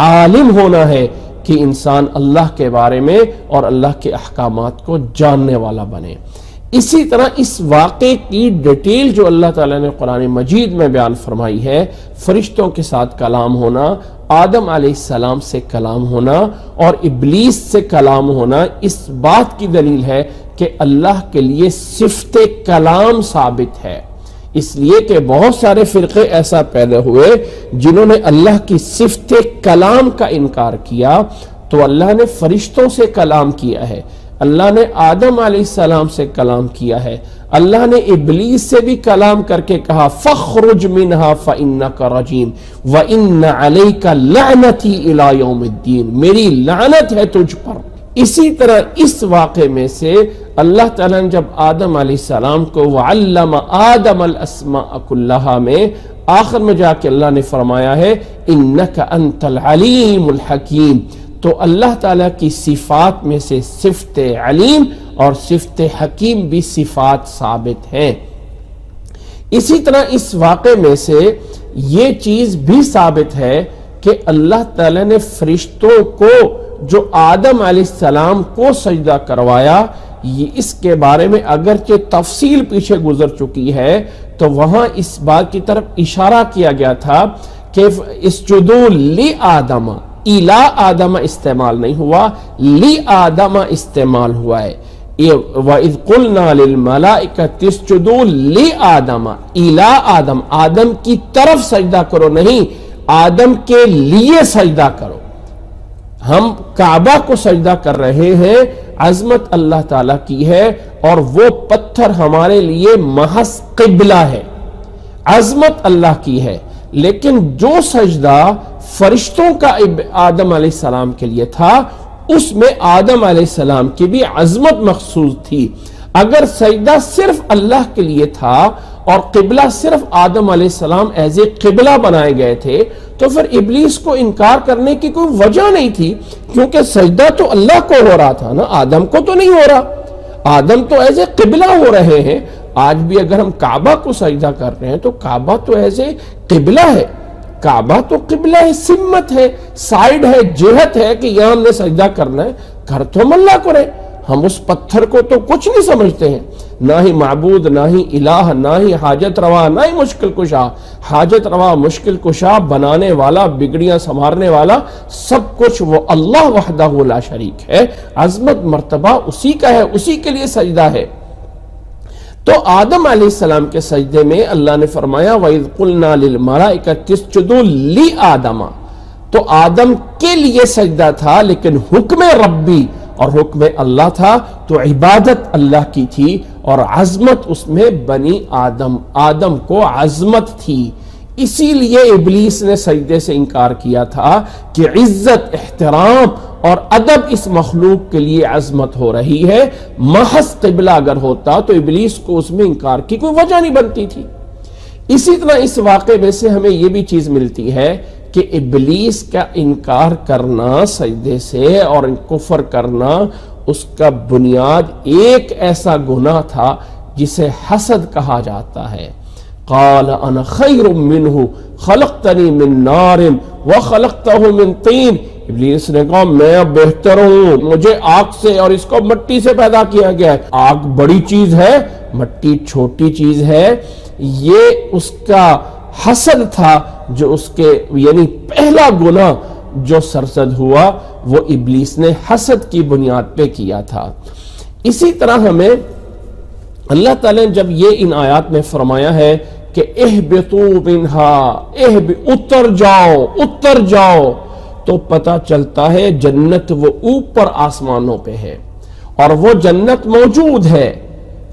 عالم ہونا ہے کہ انسان اللہ کے بارے میں اور اللہ کے احکامات کو جاننے والا بنے۔ اسی طرح اس واقعے کی ڈیٹیل جو اللہ تعالیٰ نے قرآن مجید میں بیان فرمائی ہے، فرشتوں کے ساتھ کلام ہونا، آدم علیہ السلام سے کلام ہونا اور ابلیس سے کلام ہونا، اس بات کی دلیل ہے کہ اللہ کے لیے صفت کلام ثابت ہے۔ اس لیے کہ بہت سارے فرقے ایسا پیدا ہوئے جنہوں نے اللہ کی صفت کلام کا انکار کیا، تو اللہ نے فرشتوں سے کلام کیا ہے۔ اللہ نے آدم علیہ السلام سے کلام کیا ہے، اللہ نے ابلیس سے بھی کلام کر کے کہا فَخْرُجْ مِنْهَا فَإِنَّكَ رَجِيمٌ وَإِنَّ عَلَيْكَ لَعْنَتِي إِلَى يَوْمِ الدِّينِ، میری لعنت ہے تجھ پر۔ اسی طرح اس واقعے میں سے اللہ تعالیٰ نے جب آدم علیہ السلام کو وَعَلَّمَ آدَمَ الْأَسْمَاءَ كُلَّهَا میں آخر میں جا کے اللہ نے فرمایا ہے إِنَّكَ أَنْتَ الْعَلِيمُ الْحَكِيمُ، تو اللہ تعالیٰ کی صفات میں سے صفت علیم اور صفت حکیم بھی صفات ثابت ہیں۔ اسی طرح اس واقعے میں سے یہ چیز بھی ثابت ہے کہ اللہ تعالیٰ نے فرشتوں کو جو آدم علیہ السلام کو سجدہ کروایا، یہ اس کے بارے میں اگرچہ تفصیل پیچھے گزر چکی ہے تو وہاں اس بات کی طرف اشارہ کیا گیا تھا کہ اسجدوا لآدم، اِلَى آدم استعمال نہیں ہوا، لی آدم استعمال ہوا ہے۔ وَإِذْ قُلْنَا لِلْمَلَائِكَةِ اسْجُدُوا لِآدَمَ إِلَى آدم، آدم کی طرف سجدہ کرو نہیں، آدم کے لیے سجدہ کرو۔ ہم کعبہ کو سجدہ کر رہے ہیں، عظمت اللہ تعالیٰ کی ہے اور وہ پتھر ہمارے لیے محض قبلہ ہے، عظمت اللہ کی ہے، لیکن جو سجدہ فرشتوں کا آدم علیہ السلام کے لیے تھا اس میں آدم علیہ السلام کی بھی عظمت مخصوص تھی۔ اگر سجدہ صرف اللہ کے لیے تھا اور قبلہ صرف آدم علیہ السلام ایز اے قبلہ بنائے گئے تھے تو پھر ابلیس کو انکار کرنے کی کوئی وجہ نہیں تھی، کیونکہ سجدہ تو اللہ کو ہو رہا تھا نا، آدم کو تو نہیں ہو رہا، آدم تو ایز اے قبلہ ہو رہے ہیں۔ آج بھی اگر ہم کعبہ کو سجدہ کر رہے ہیں تو کعبہ تو ایز اے قبلہ ہے، کعبہ تو قبلہ ہے، سمت ہے، سائیڈ ہے، جہت ہے کہ یہاں ہم نے سجدہ کرنا ہے، گھر تو ہم اللہ کو رہے، ہم اس پتھر کو تو کچھ نہیں سمجھتے ہیں، نہ ہی معبود، نہ ہی الہ، نہ ہی حاجت روا، نہ ہی مشکل کشا۔ حاجت روا، مشکل کشا، بنانے والا، بگڑیاں سنوارنے والا، سب کچھ وہ اللہ وحدہ لا شریک ہے، عظمت مرتبہ اسی کا ہے، اسی کے لیے سجدہ ہے۔ تو آدم علیہ السلام کے سجدے میں اللہ نے فرمایا وَإِذْ قُلْنَا لِلْمَلَائِكَةِ اسْجُدُوا لِآدَمَ، تو آدم کے لیے سجدہ تھا لیکن حکم ربی اور حکم اللہ تھا، تو عبادت اللہ کی تھی اور عظمت اس میں بنی آدم کو عظمت تھی۔ اسی لیے ابلیس نے سجدے سے انکار کیا تھا کہ عزت، احترام اور ادب اس مخلوق کے لیے عظمت ہو رہی ہے، محض قبلہ اگر ہوتا تو ابلیس کو اس میں انکار کی کوئی وجہ نہیں بنتی تھی۔ اسی طرح اس واقعے میں سے ہمیں یہ بھی چیز ملتی ہے کہ ابلیس کا انکار کرنا سجدے سے اور کفر کرنا، اس کا بنیاد ایک ایسا گناہ تھا جسے حسد کہا جاتا ہے۔ قال انا خیر منہ خلقتنی من نار وخلقتہ من طین، ابلیس نے کہا میں بہتر ہوں، مجھے آگ سے اور اس کو مٹی سے پیدا کیا گیا ہے، آگ بڑی چیز ہے، مٹی چھوٹی چیز ہے۔ یہ اس کا حسد تھا جو اس کے یعنی پہلا گناہ جو سرزد ہوا وہ ابلیس نے حسد کی بنیاد پہ کیا تھا۔ اسی طرح ہمیں اللہ تعالیٰ نے جب یہ ان آیات میں فرمایا ہے کہ اہبطوا منہا، اتر جاؤ، تو پتہ چلتا ہے جنت وہ اوپر آسمانوں پہ ہے اور وہ جنت موجود ہے،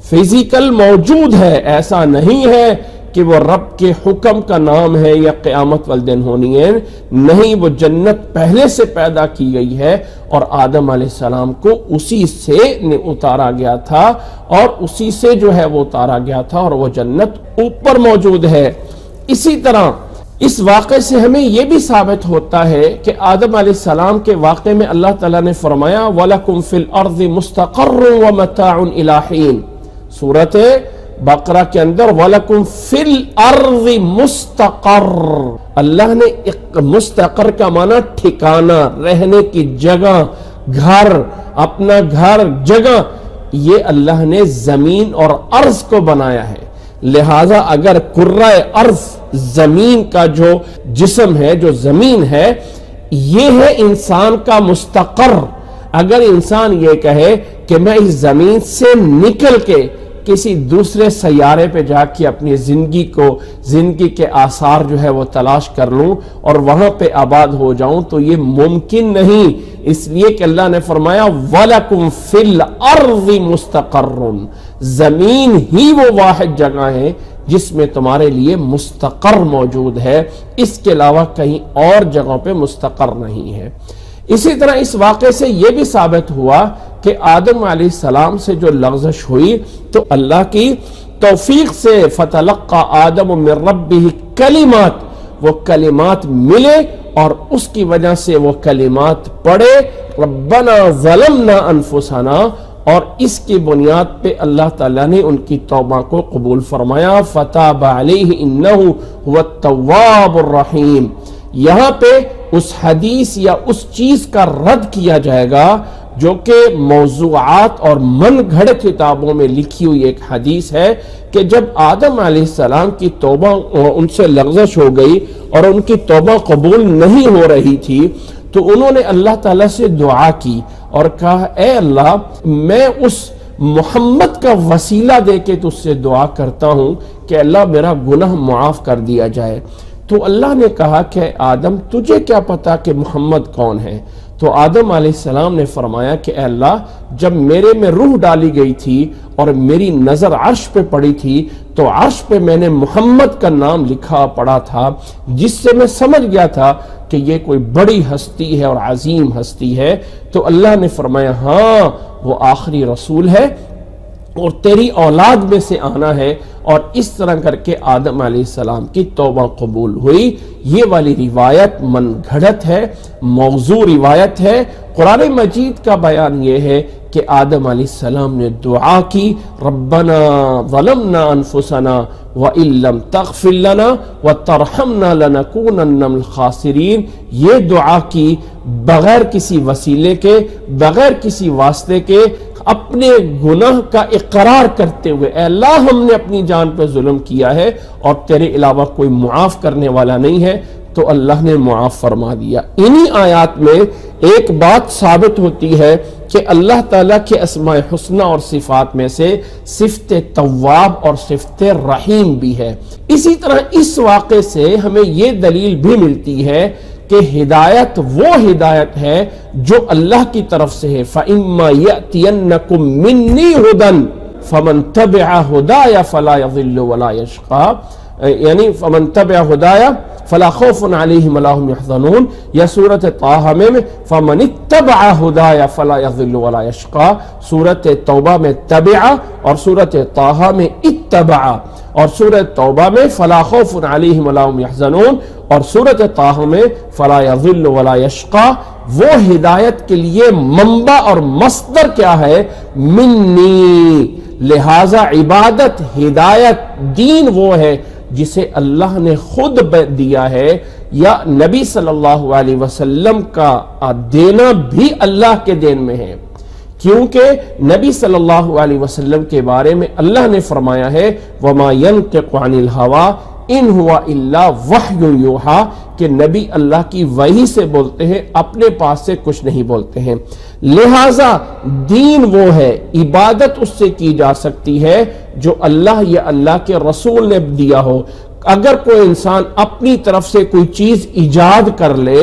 فزیکل موجود ہے، ایسا نہیں ہے کہ وہ رب کے حکم کا نام ہے یا قیامت والدن ہونی ہے، نہیں، وہ جنت پہلے سے پیدا کی گئی ہے اور آدم علیہ السلام کو اسی سے اتارا گیا تھا اور اسی سے جو ہے وہ اتارا گیا تھا اور وہ جنت اوپر موجود ہے۔ اسی طرح اس واقعے سے ہمیں یہ بھی ثابت ہوتا ہے کہ آدم علیہ السلام کے واقعے میں اللہ تعالیٰ نے فرمایا وَلَكُمْ فِي الْأَرْضِ مُسْتَقَرٌّ وَمَتَاعٌ إِلَىٰ حِينٍ، سورۃ بقرہ کے اندر وَلَكُمْ فِي الْأَرْضِ مُسْتَقَرٌّ، اللہ نے مستقر کا معنی ٹھکانہ، رہنے کی جگہ، گھر، اپنا گھر، جگہ، یہ اللہ نے زمین اور ارض کو بنایا ہے۔ لہذا اگر کرۂ ارض زمین کا جو جسم ہے، جو زمین ہے، یہ ہے انسان کا مستقر، اگر انسان یہ کہے کہ میں اس زمین سے نکل کے کسی دوسرے سیارے پہ جا کے اپنی زندگی کے آثار جو ہے وہ تلاش کر لوں اور وہاں پہ آباد ہو جاؤں، تو یہ ممکن نہیں، اس لیے کہ اللہ نے فرمایا وَلَكُمْ فِي الْأَرْضِ مُسْتَقَرٌ، زمین ہی وہ واحد جگہ ہے جس میں تمہارے لیے مستقر موجود ہے، اس کے علاوہ کہیں اور جگہوں پہ مستقر نہیں ہے۔ اسی طرح اس واقعے سے یہ بھی ثابت ہوا کہ آدم علیہ السلام سے جو لغزش ہوئی تو اللہ کی توفیق سے فَتَلَقَّى آدَمُ مِن رَبِّهِ کلمات، وہ کلمات ملے اور اس کی وجہ سے وہ کلمات پڑھے ربنا ظلمنا انفسنا، اور اس کی بنیاد پہ اللہ تعالیٰ نے ان کی توبہ کو قبول فرمایا فتاب علیہ انہ هو التواب الرحیم۔ یہاں پہ اس حدیث یا اس چیز کا رد کیا جائے گا جو کہ موضوعات اور من گھڑت کتابوں میں لکھی ہوئی ایک حدیث ہے کہ جب آدم علیہ السلام کی توبہ ان سے لغزش ہو گئی اور ان کی توبہ قبول نہیں ہو رہی تھی تو انہوں نے اللہ تعالیٰ سے دعا کی اور کہا اے اللہ میں اس محمد کا وسیلہ دے کے تجھ سے دعا کرتا ہوں کہ اللہ میرا گناہ معاف کر دیا جائے۔ تو اللہ نے کہا کہ آدم تجھے کیا پتا کہ محمد کون ہے؟ تو آدم علیہ السلام نے فرمایا کہ اے اللہ جب میرے میں روح ڈالی گئی تھی اور میری نظر عرش پہ پڑی تھی تو عرش پہ میں نے محمد کا نام لکھا پڑا تھا، جس سے میں سمجھ گیا تھا کہ یہ کوئی بڑی ہستی ہے اور عظیم ہستی ہے۔ تو اللہ نے فرمایا ہاں وہ آخری رسول ہے اور تیری اولاد میں سے آنا ہے، اور اس طرح کر کے آدم علیہ السلام کی توبہ قبول ہوئی۔ یہ والی روایت من گھڑت ہے، موضوع روایت ہے۔ قرآن مجید کا بیان یہ ہے کہ آدم علیہ السلام نے دعا کی ربنا ظلمنا انفسنا وَإِن لَّمْ تَغْفِرْ لَنَا وَتَرْحَمْنَا لَنَكُونَنَّ مِنَ الْخَاسِرِينَ، یہ دعا کی بغیر کسی وسیلے کے، بغیر کسی واسطے کے، اپنے گناہ کا اقرار کرتے ہوئے اے اللہ ہم نے اپنی جان پہ ظلم کیا ہے اور تیرے علاوہ کوئی معاف کرنے والا نہیں ہے، تو اللہ نے معاف فرما دیا۔ انہی آیات میں ایک بات ثابت ہوتی ہے کہ اللہ تعالیٰ کے اسماء حسنہ اور صفات میں سے صفت تواب اور صفت رحیم بھی ہے۔ اسی طرح اس واقعے سے ہمیں یہ دلیل بھی ملتی ہے کہ ہدایت وہ ہدایت ہے جو اللہ کی طرف سے ہے۔ فَإِمَّا يَأْتِيَنَّكُم مِّنِّي هُدًى فَمَن تَبِعَ هُدَايَ فَلَا يَضِلُّ وَلَا يَشْقَىٰ، یعنی فَمَن تَبِعَ هُدَايَ فَلَا خَوْفٌ عَلَيْهِمْ وَلَا هُمْ يَحْزَنُونَ، یا سورۃ طٰہٰ میں فَمَنِ اتَّبَعَ هُدَايَ فَلَا يَضِلُّ وَلَا يَشْقَىٰ، سورۃ توبہ میں تبع اور سورۃ طٰہٰ میں اتبع، اور سورۃ توبہ میں فَلَا خَوْفٌ عَلَيْهِمْ وَلَا هُمْ يَحْزَنُونَ، اور سورۃ طٰہٰ میں فَلَا يَضِلُّ وَلَا يَشْقَىٰ۔ وہ ہدایت کے لیے منبع اور مصدر کیا ہے؟ منی، لہذا عبادت، ہدایت، دین وہ ہے جسے اللہ نے خود دیا ہے، یا نبی صلی اللہ علیہ وسلم کا دینا بھی اللہ کے دین میں ہے، کیونکہ نبی صلی اللہ علیہ وسلم کے بارے میں اللہ نے فرمایا ہے وَمَا يَنْطِقُ عَنِ الْهَوَىٰ إِنْ هُوَ إِلَّا وَحْيٌ يُوحَىٰ، کہ نبی اللہ کی وحی سے بولتے ہیں، اپنے پاس سے کچھ نہیں بولتے ہیں۔ لہٰذا دین وہ ہے، عبادت اس سے کی جا سکتی ہے جو اللہ یا اللہ کے رسول نے دیا ہو۔ اگر کوئی انسان اپنی طرف سے کوئی چیز ایجاد کر لے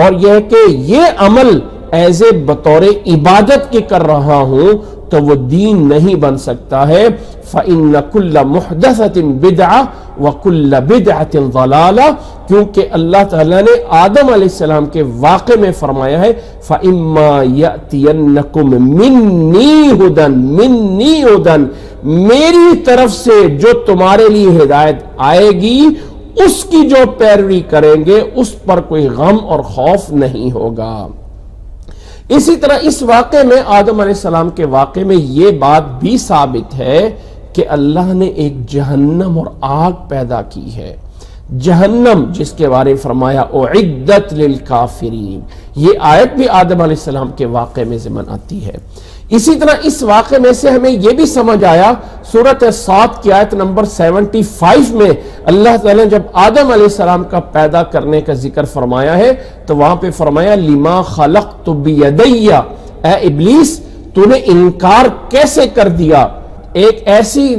اور یہ کہ یہ عمل ایسے بطور عبادت کے کر رہا ہوں تو وہ دین نہیں بن سکتا ہے۔ فَإِنَّ كُلَّ مُحْدَثَةٍ بِدْعَةٍ وَكُلَّ بِدْعَةٍ ضَلَالَةٍ، کیونکہ اللہ تعالیٰ نے آدم علیہ السلام کے واقعے میں فرمایا ہے فَإِمَّا يَأْتِيَنَّكُم مِّنِّي هُدًى، مِّنِّي هُدًى، میری طرف سے جو تمہارے لیے ہدایت آئے گی اس کی جو پیروی کریں گے اس پر کوئی غم اور خوف نہیں ہوگا۔ اسی طرح اس واقعے میں آدم علیہ السلام کے واقعے میں یہ بات بھی ثابت ہے کہ اللہ نے ایک جہنم اور آگ پیدا کی ہے۔ جہنم جس کے بارے میں فرمایا اعدت للکافرین، یہ آیت بھی آدم علیہ السلام کے واقعے میں ضمن آتی ہے۔ اسی طرح اس واقعے میں سے ہمیں یہ بھی سمجھ آیا، سورۃ صاد کی آیت نمبر 75 میں اللہ تعالیٰ نے جب آدم علیہ السلام کا پیدا کرنے کا ذکر فرمایا ہے تو وہاں پہ فرمایا لما خلقت بیدی، اے ابلیس تو نے انکار کیسے کر دیا؟ ایک ایسی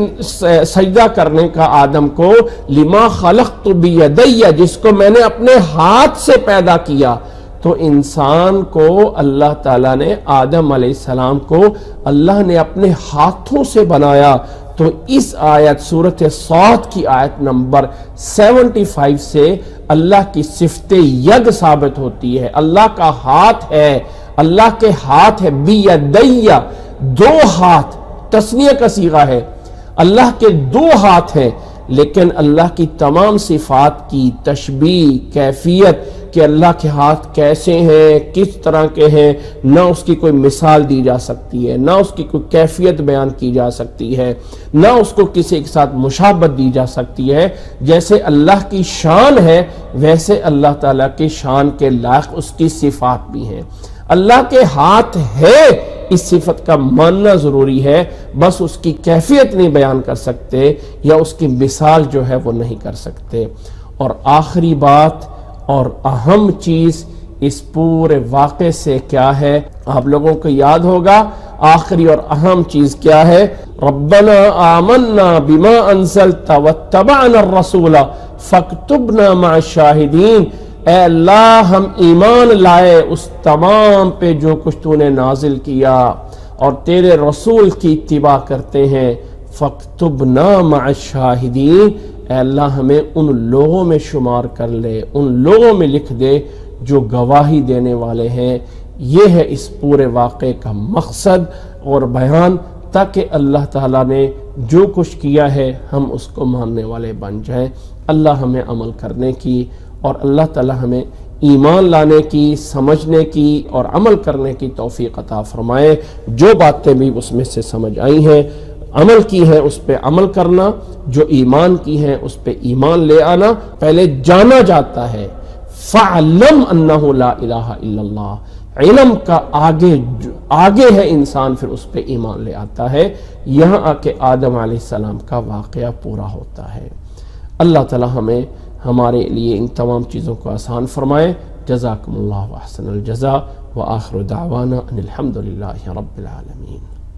سجدہ کرنے کا آدم کو لما خلقت بیدی، جس کو میں نے اپنے ہاتھ سے پیدا کیا. تو انسان کو اللہ تعالیٰ نے، آدم علیہ السلام کو اللہ نے اپنے ہاتھوں سے بنایا. تو اس آیت سورۃ صاد کی آیت نمبر 75 سے اللہ کی صفت ید ثابت ہوتی ہے. اللہ کا ہاتھ ہے، اللہ کے ہاتھ ہے. بیدی، دو ہاتھ، تثنیہ کا صیغہ ہے. اللہ کے دو ہاتھ ہیں، لیکن اللہ کی تمام صفات کی تشبیہ، کیفیت کہ اللہ کے ہاتھ کیسے ہیں، کس طرح کے ہیں، نہ اس کی کوئی مثال دی جا سکتی ہے، نہ اس کی کوئی کیفیت بیان کی جا سکتی ہے، نہ اس کو کسی کے ساتھ مشابہت دی جا سکتی ہے. جیسے اللہ کی شان ہے ویسے اللہ تعالیٰ کی شان کے لائق اس کی صفات بھی ہیں. اللہ کے ہاتھ ہے، اس صفت کا ماننا ضروری ہے، بس اس کی کیفیت نہیں بیان کر سکتے یا اس کی مثال جو ہے وہ نہیں کر سکتے. اور آخری بات اور اہم چیز اس پورے واقعے سے کیا ہے، آپ لوگوں کو یاد ہوگا آخری اور اہم چیز کیا ہے؟ ربنا آمنا بما انزلت واتبعنا الرسول فاکتبنا مع الشاہدین. اے اللہ، ہم ایمان لائے اس تمام پہ جو کچھ تو نے نازل کیا اور تیرے رسول کی اتباع کرتے ہیں. فاکتبنا مع الشاہدین، اے اللہ ہمیں ان لوگوں میں شمار کر لے، ان لوگوں میں لکھ دے جو گواہی دینے والے ہیں. یہ ہے اس پورے واقعے کا مقصد اور بیان، تاکہ اللہ تعالیٰ نے جو کچھ کیا ہے ہم اس کو ماننے والے بن جائیں. اللہ ہمیں عمل کرنے کی اور اللہ تعالیٰ ہمیں ایمان لانے کی، سمجھنے کی اور عمل کرنے کی توفیق عطا فرمائے. جو باتیں بھی اس میں سے سمجھ آئی ہیں، عمل کی ہے، اس پہ عمل کرنا، جو ایمان کی ہے اس پہ ایمان لے آنا. پہلے جانا جاتا ہے فَعْلَمْ أَنَّهُ لَا إِلَهَ إِلَّا اللَّهِ، علم کا آگے ہے انسان، پھر اس پہ ایمان لے آتا ہے. یہاں آ کے آدم علیہ السلام کا واقعہ پورا ہوتا ہے. اللہ تعالی ہمیں ہمارے لیے ان تمام چیزوں کو آسان فرمائے. جزاکم اللہ احسن الجزاء وآخر دعوانا ان الحمد للہ رب العالمین.